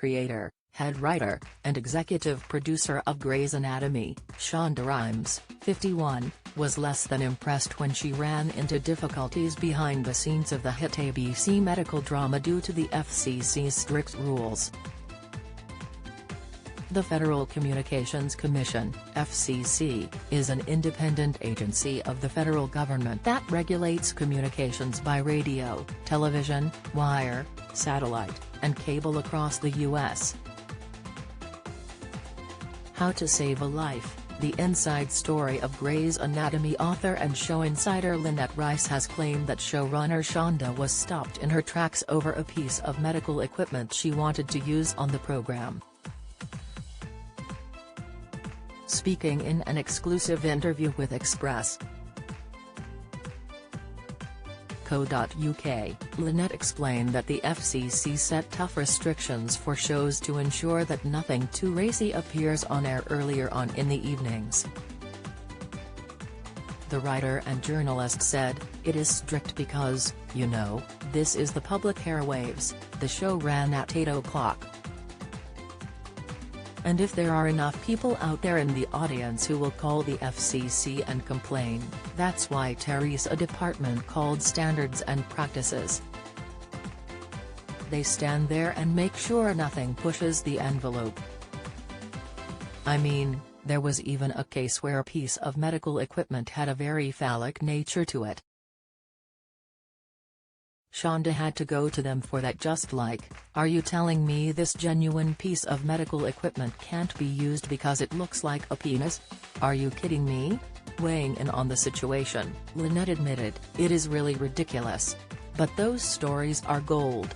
creator, head writer, and executive producer of Grey's Anatomy, Shonda Rhimes, 51, was less than impressed when she ran into difficulties behind the scenes of the hit ABC medical drama due to the FCC's strict rules. The Federal Communications Commission (FCC) is an independent agency of the federal government that regulates communications by radio, television, wire, satellite, and cable across the U.S. How to Save a Life: The inside story of Grey's Anatomy author and show insider Lynette Rice has claimed that showrunner Shonda was stopped in her tracks over a piece of medical equipment she wanted to use on the program. Speaking in an exclusive interview with Express.co.uk, Lynette explained that the FCC set tough restrictions for shows to ensure that nothing too racy appears on air earlier on in the evenings. The writer and journalist said, "It is strict because, you know, this is the public airwaves, the show ran at 8 o'clock. And if there are enough people out there in the audience who will call the FCC and complain, that's why there's a department called Standards and Practices. They stand there and make sure nothing pushes the envelope. I mean, there was even a case where a piece of medical equipment had a very phallic nature to it. Shonda had to go to them for that, just like, are you telling me this genuine piece of medical equipment can't be used because it looks like a penis? Are you kidding me?" Weighing in on the situation, Lynette admitted, "It is really ridiculous. But those stories are gold.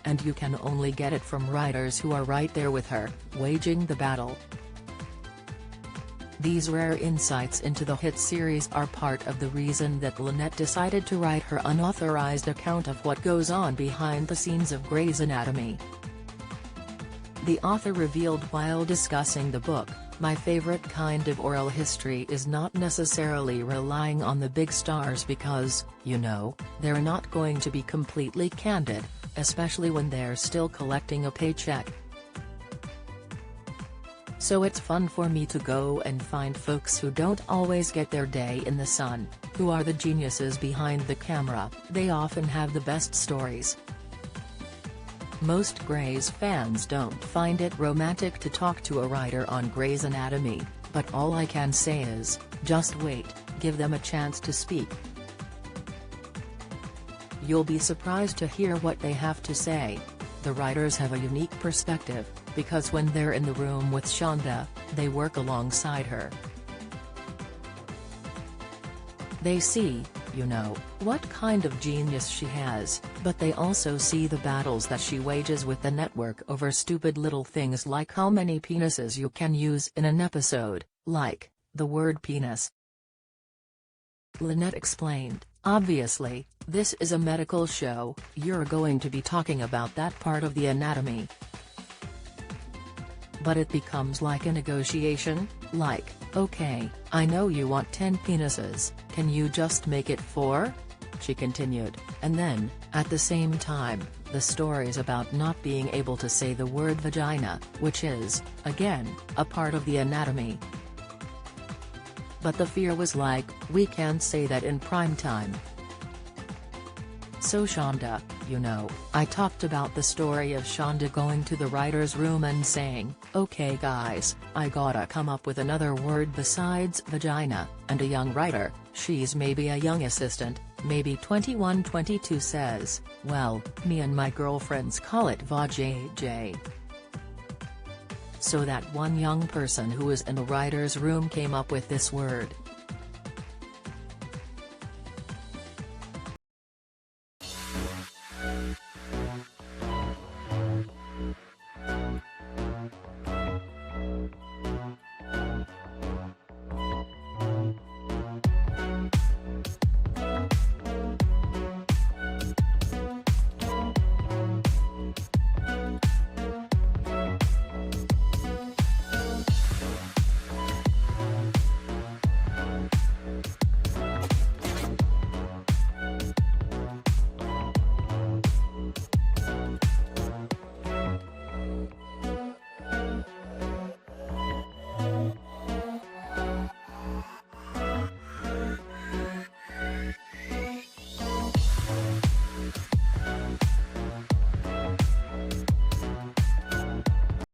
And you can only get it from writers who are right there with her, waging the battle." These rare insights into the hit series are part of the reason that Lynette decided to write her unauthorized account of what goes on behind the scenes of Grey's Anatomy. The author revealed while discussing the book, "My favorite kind of oral history is not necessarily relying on the big stars because, you know, they're not going to be completely candid, especially when they're still collecting a paycheck. So it's fun for me to go and find folks who don't always get their day in the sun, who are the geniuses behind the camera. They often have the best stories." Most Grey's fans don't find it romantic to talk to a writer on Grey's Anatomy, but all I can say is, just wait, give them a chance to speak. You'll be surprised to hear what they have to say. The writers have a unique perspective, because when they're in the room with Shonda, they work alongside her. They see, you know, what kind of genius she has, but they also see the battles that she wages with the network over stupid little things like how many penises you can use in an episode, like, the word penis. Lynette explained, "Obviously, this is a medical show, you're going to be talking about that part of the anatomy. But it becomes like a negotiation, like, okay, I know you want 10 penises, can you just make it 4? She continued, and then, at the same time, the stories about not being able to say the word vagina, which is, again, a part of the anatomy. But the fear was like, we can't say that in prime time. So Shonda, you know, I talked about the story of Shonda going to the writer's room and saying, okay guys, I gotta come up with another word besides vagina, and a young writer, she's maybe a young assistant, maybe 21-22 says, well, me and my girlfriends call it vajj. So that one young person who was in the writer's room came up with this word,